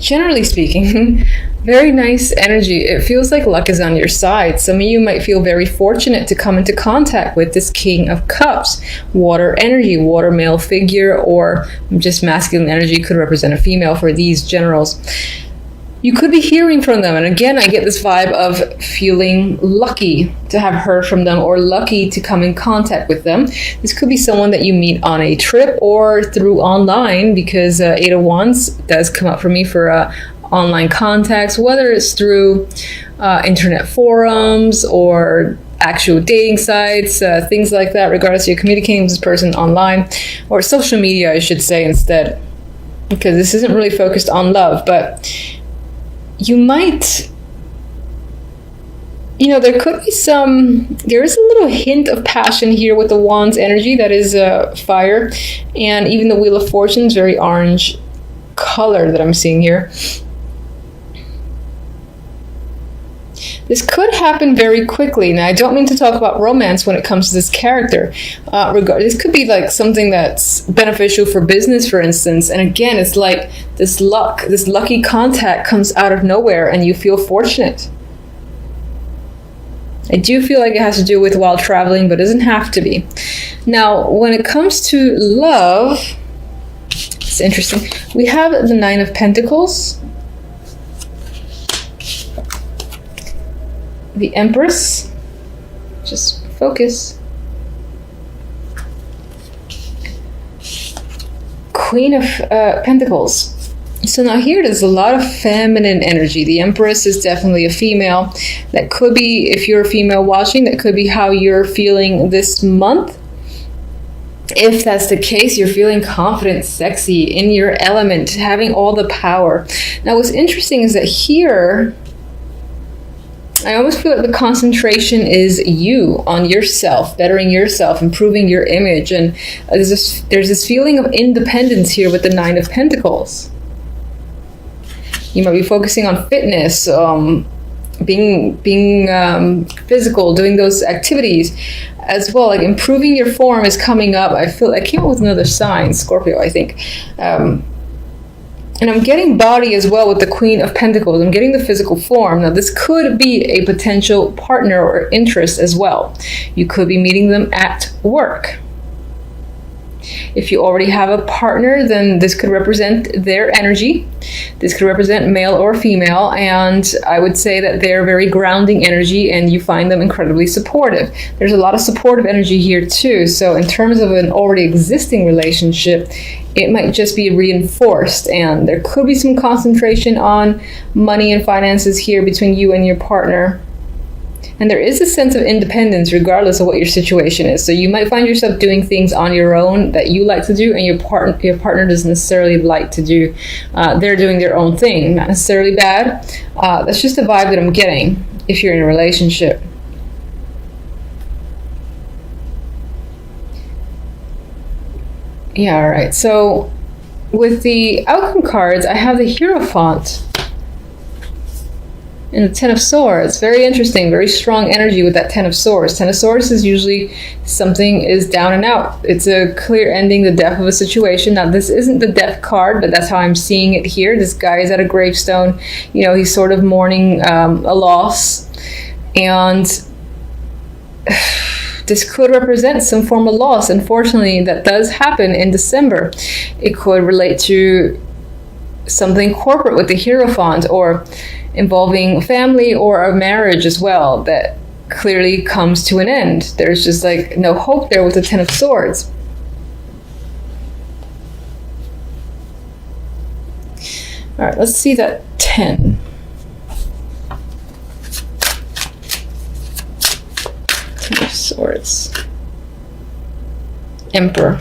generally speaking, very nice energy. It feels like luck is on your side. Some of you might feel very fortunate to come into contact with this King of Cups, water energy, water male figure, or just masculine energy could represent a female for these generals. You could be hearing from them. And again, I get this vibe of feeling lucky to have heard from them or lucky to come in contact with them. This could be someone that you meet on a trip or through online, because Eight of Wands does come up for me for online contacts, whether it's through internet forums or actual dating sites, things like that, regardless if you're communicating with this person online, or social media, I should say, instead, because this isn't really focused on love. But you might, there could be there is a little hint of passion here with the Wands energy. That is fire. And even the Wheel of Fortune is very orange color that I'm seeing here. This could happen very quickly. Now, I don't mean to talk about romance when it comes to this character. This could be like something that's beneficial for business, for instance. And again, it's like this lucky contact comes out of nowhere and you feel fortunate. I do feel like it has to do with while traveling, but it doesn't have to be. Now, when it comes to love, it's interesting. We have the Nine of Pentacles, the Empress, just focus, Queen of Pentacles. So now here there's a lot of feminine energy. The Empress is definitely a female. That could be, if you're a female watching, that could be how you're feeling this month. If that's the case, you're feeling confident, sexy, in your element, having all the power. Now what's interesting is that here, I almost feel like the concentration is you, on yourself, bettering yourself, improving your image. And there's this feeling of independence here with the Nine of Pentacles. You might be focusing on fitness, being physical, doing those activities as well. Like improving your form is coming up. I came up with another sign, Scorpio, I think. And I'm getting body as well with the Queen of Pentacles. I'm getting the physical form. Now, this could be a potential partner or interest as well. You could be meeting them at work. If you already have a partner, then this could represent their energy. This could represent male or female, and I would say that they're very grounding energy and you find them incredibly supportive. There's a lot of supportive energy here too. So in terms of an already existing relationship, it might just be reinforced, and there could be some concentration on money and finances here between you and your partner. And there is a sense of independence regardless of what your situation is. So you might find yourself doing things on your own that you like to do, and your partner doesn't necessarily like to do. They're doing their own thing, not necessarily bad. That's just a vibe that I'm getting if you're in a relationship. Yeah, all right. So with the outcome cards, I have the Hierophant and the Ten of Swords. Very interesting, very strong energy with that Ten of Swords. Ten of Swords is usually something is down and out. It's a clear ending, the death of a situation. Now, this isn't the death card, but that's how I'm seeing it here. This guy is at a gravestone. He's sort of mourning a loss. And this could represent some form of loss. Unfortunately, that does happen in December. It could relate to something corporate with the Hierophant, or involving family or a marriage as well that clearly comes to an end. There's just like no hope there with the Ten of Swords. All right, let's see that 10. Ten of Swords. Emperor.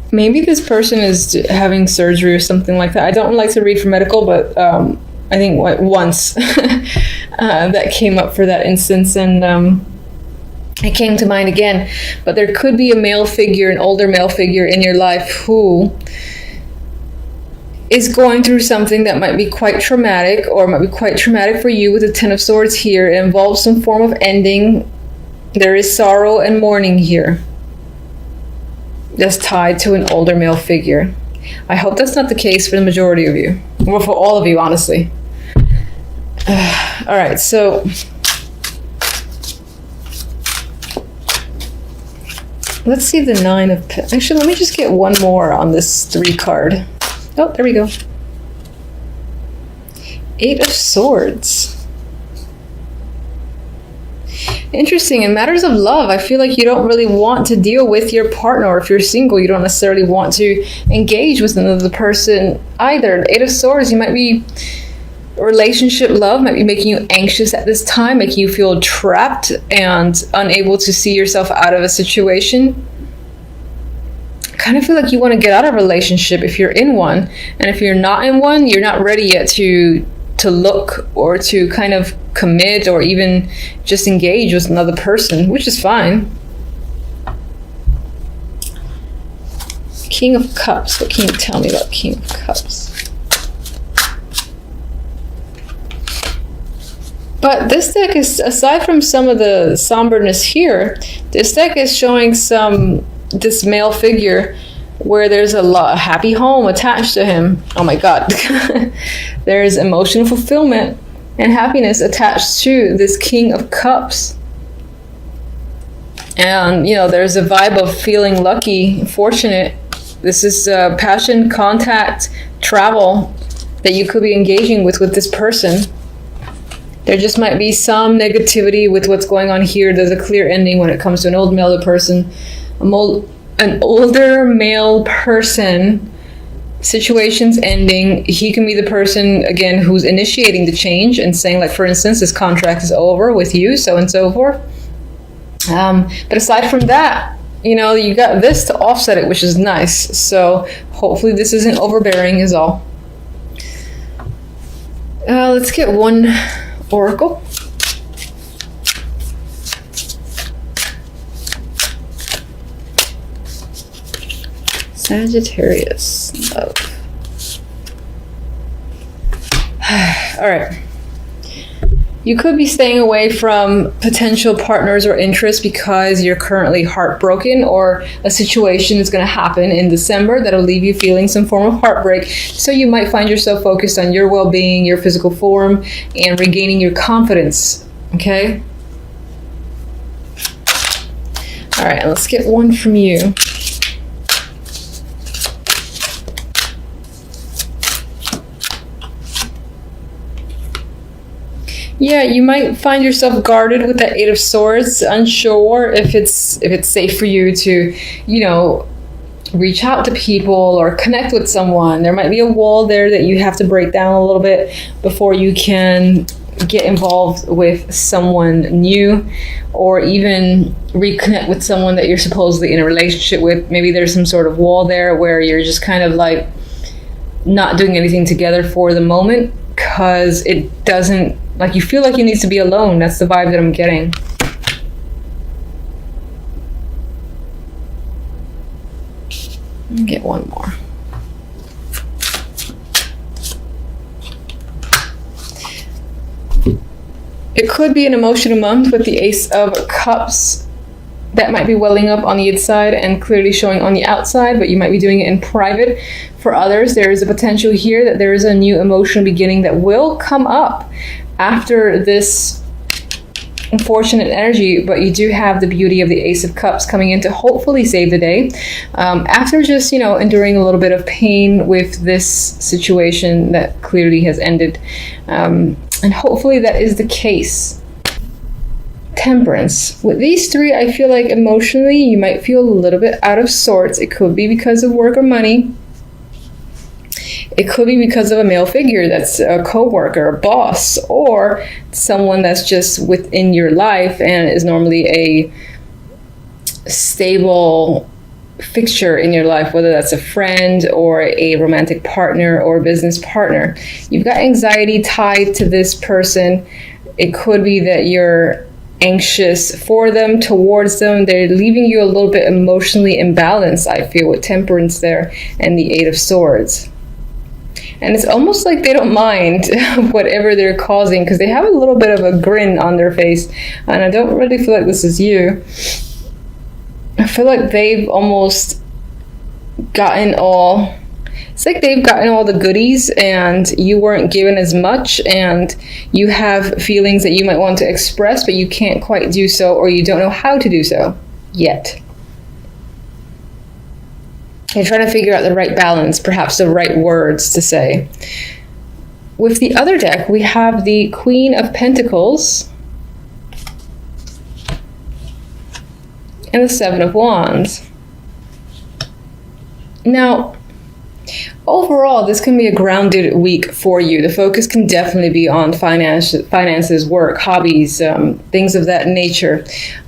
Maybe this person is having surgery or something like that. I don't like to read for medical, but I think once that came up for that instance, and it came to mind again. But there could be a male figure, an older male figure in your life who is going through something that might be quite traumatic, or might be quite traumatic for you with the Ten of Swords here. It involves some form of ending. There is sorrow and mourning here that's tied to an older male figure. I hope that's not the case for the majority of you. Well, for all of you, honestly. All right, so let's see the 9 of Pentacles. Actually, let me just get one more on this 3 card. Oh, there we go. 8 of Swords. Interesting. In matters of love, I feel like you don't really want to deal with your partner. Or if you're single, you don't necessarily want to engage with another person either. 8 of Swords, you might be... relationship love might be making you anxious at this time, making you feel trapped and unable to see yourself out of a situation. I kind of feel like you want to get out of a relationship if you're in one. And if you're not in one, you're not ready yet to look or to kind of commit or even just engage with another person, which is fine. King of Cups. What can you tell me about King of Cups? But this deck is, aside from some of the somberness here, this deck is showing this male figure where there's a happy home attached to him. Oh my God. There's emotional fulfillment and happiness attached to this King of Cups. And, you know, there's a vibe of feeling lucky, fortunate. This is passion, contact, travel that you could be engaging with this person. There just might be some negativity with what's going on here. There's a clear ending when it comes to an old male person. An older male person, situation's ending. He can be the person, again, who's initiating the change and saying, like, for instance, this contract is over with you, so and so forth. But aside from that, you know, you got this to offset it, which is nice. So hopefully this isn't overbearing is all. Let's get one oracle. Sagittarius, love. All right. You could be staying away from potential partners or interests because you're currently heartbroken, or a situation is going to happen in December that'll leave you feeling some form of heartbreak. So you might find yourself focused on your well-being, your physical form, and regaining your confidence. Okay? All right, let's get one from you. Yeah, you might find yourself guarded with that 8 of Swords, unsure if it's safe for you to, you know, reach out to people or connect with someone. There might be a wall there that you have to break down a little bit before you can get involved with someone new, or even reconnect with someone that you're supposedly in a relationship with. Maybe there's some sort of wall there where you're just kind of like not doing anything together for the moment because it doesn't, like, you feel like you need to be alone. That's the vibe that I'm getting. Let me get one more. It could be an emotional month with the Ace of Cups. That might be welling up on the inside and clearly showing on the outside, but you might be doing it in private. For others, there is a potential here that there is a new emotional beginning that will come up after this unfortunate energy, but you do have the beauty of the Ace of Cups coming in to hopefully save the day. After just, you know, enduring a little bit of pain with this situation that clearly has ended. And hopefully that is the case. Temperance. With these three, I feel like emotionally you might feel a little bit out of sorts. It could be because of work or money. It could be because of a male figure that's a co-worker, a boss, or someone that's just within your life and is normally a stable fixture in your life, whether that's a friend or a romantic partner or business partner. You've got anxiety tied to this person. It could be that you're anxious for them, towards them. They're leaving you a little bit emotionally imbalanced, I feel, with Temperance there and the 8 of Swords. And it's almost like they don't mind whatever they're causing because they have a little bit of a grin on their face. And I don't really feel like this is you. I feel like they've almost gotten all It's like they've gotten all the goodies and you weren't given as much, and you have feelings that you might want to express, but you can't quite do so, or you don't know how to do so yet. You're trying to figure out the right balance, perhaps the right words to say. With the other deck, we have the Queen of Pentacles and the Seven of Wands. Now, overall, this can be a grounded week for you. The focus can definitely be on finances, work, hobbies, things of that nature.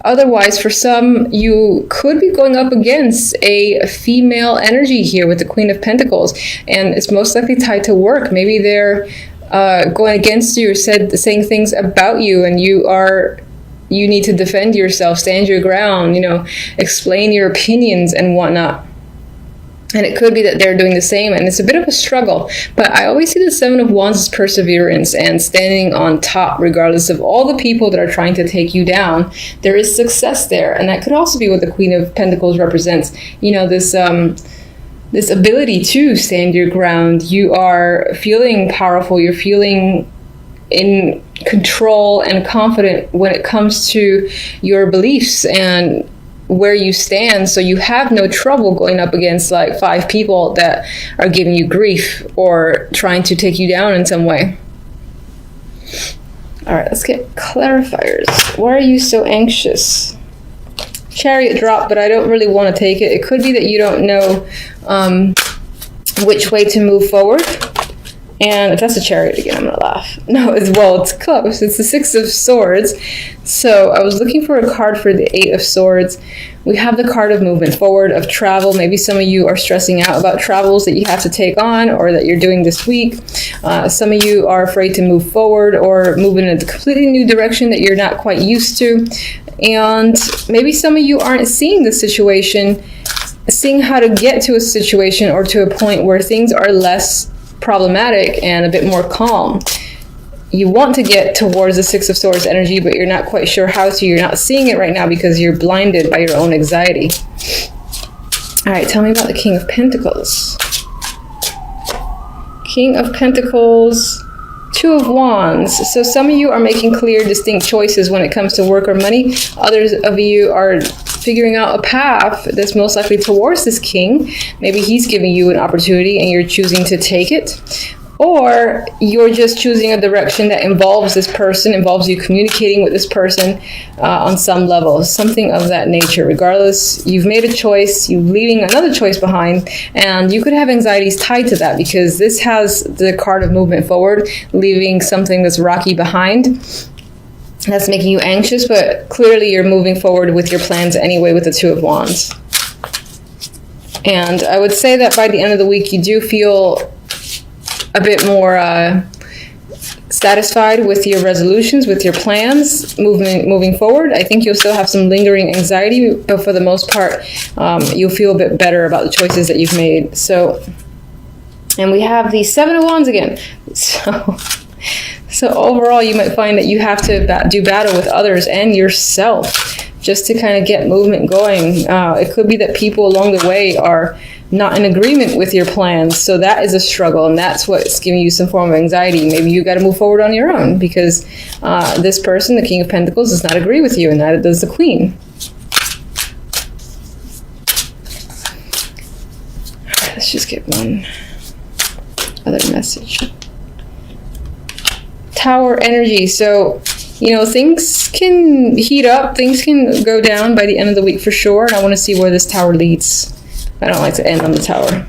Otherwise, for some, you could be going up against a female energy here with the Queen of Pentacles, and it's most likely tied to work. Maybe they're going against you or saying things about you, and you need to defend yourself, stand your ground, explain your opinions and whatnot. And it could be that they're doing the same, and it's a bit of a struggle. But I always see the Seven of Wands as perseverance and standing on top, regardless of all the people that are trying to take you down. There is success there, and that could also be what the Queen of Pentacles represents. This ability to stand your ground. You are feeling powerful. You're feeling in control and confident when it comes to your beliefs and where you stand, so you have no trouble going up against like 5 people that are giving you grief or trying to take you down in some way. All right, let's get clarifiers. Why are you so anxious? Chariot drop, but I don't really want to take it. It could be that you don't know which way to move forward. And if that's a Chariot again, I'm gonna laugh. No, it's close. It's the Six of Swords. So I was looking for a card for the Eight of Swords. We have the card of movement forward, of travel. Maybe some of you are stressing out about travels that you have to take on or that you're doing this week. Some of you are afraid to move forward or move in a completely new direction that you're not quite used to. And maybe some of you aren't seeing the situation, seeing how to get to a situation or to a point where things are less problematic and a bit more calm. You want to get towards the Six of Swords energy, but you're not quite sure how to. You're not seeing it right now because you're blinded by your own anxiety. All right, tell me about the King of Pentacles. King of Pentacles, Two of Wands. So some of you are making clear, distinct choices when it comes to work or money. Others of you are figuring out a path that's most likely towards this king. Maybe he's giving you an opportunity and you're choosing to take it. Or you're just choosing a direction that involves this person, involves you communicating with this person on some level, something of that nature. Regardless, you've made a choice, you're leaving another choice behind, and you could have anxieties tied to that because this has the card of movement forward, leaving something that's rocky behind. That's making you anxious, but clearly you're moving forward with your plans anyway with the Two of Wands. And I would say that by the end of the week, you do feel a bit more satisfied with your resolutions, with your plans, moving forward. I think you'll still have some lingering anxiety, but for the most part, you'll feel a bit better about the choices that you've made. So, and we have the Seven of Wands again. So overall, you might find that you have to do battle with others and yourself just to kind of get movement going. It could be that people along the way are not in agreement with your plans. So that is a struggle, and that's what's giving you some form of anxiety. Maybe you got to move forward on your own because this person, the King of Pentacles, does not agree with you, and neither does the Queen. Let's just get one other message. Tower energy. So, things can heat up, things can go down by the end of the week for sure, and I want to see where this tower leads. I don't like to end on the tower.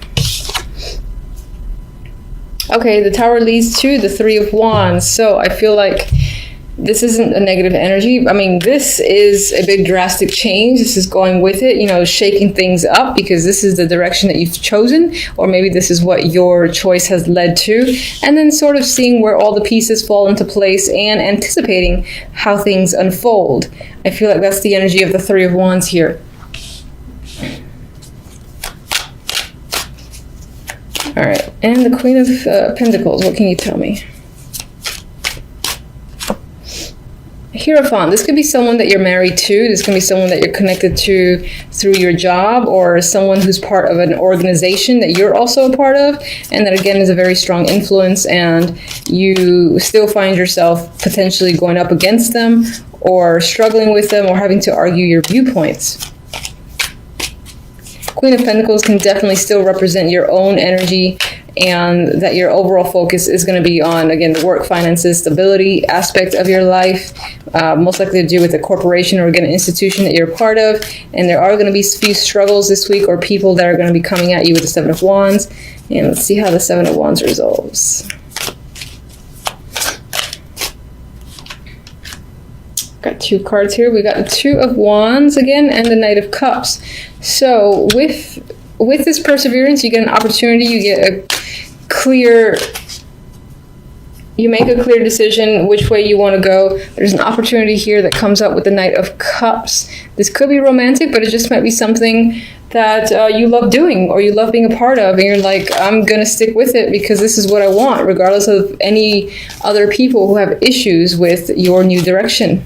Okay, the tower leads to the Three of Wands. So I feel like this isn't a negative energy. I mean, this is a big drastic change. This is going with it, shaking things up because this is the direction that you've chosen, or maybe this is what your choice has led to, and then sort of seeing where all the pieces fall into place and anticipating how things unfold. I feel like that's the energy of the Three of Wands here. All right, and the Queen of Pentacles, what can you tell me? Hierophant, this could be someone that you're married to. This can be someone that you're connected to through your job, or someone who's part of an organization that you're also a part of, and that again is a very strong influence, and you still find yourself potentially going up against them or struggling with them or having to argue your viewpoints. Queen of Pentacles can definitely still represent your own energy, and that your overall focus is going to be on, again, the work, finances, stability aspect of your life, most likely to do with a corporation or, again, an institution that you're a part of. And there are going to be a few struggles this week, or people that are going to be coming at you with the Seven of Wands. And let's see how the Seven of Wands resolves. Got two cards here. We got the Two of Wands again, and the Knight of Cups. So with this perseverance, you get an opportunity, you make a clear decision which way you want to go. There's an opportunity here that comes up with the Knight of Cups. This could be romantic, but it just might be something that you love doing, or you love being a part of, and you're like, I'm gonna stick with it because this is what I want, regardless of any other people who have issues with your new direction.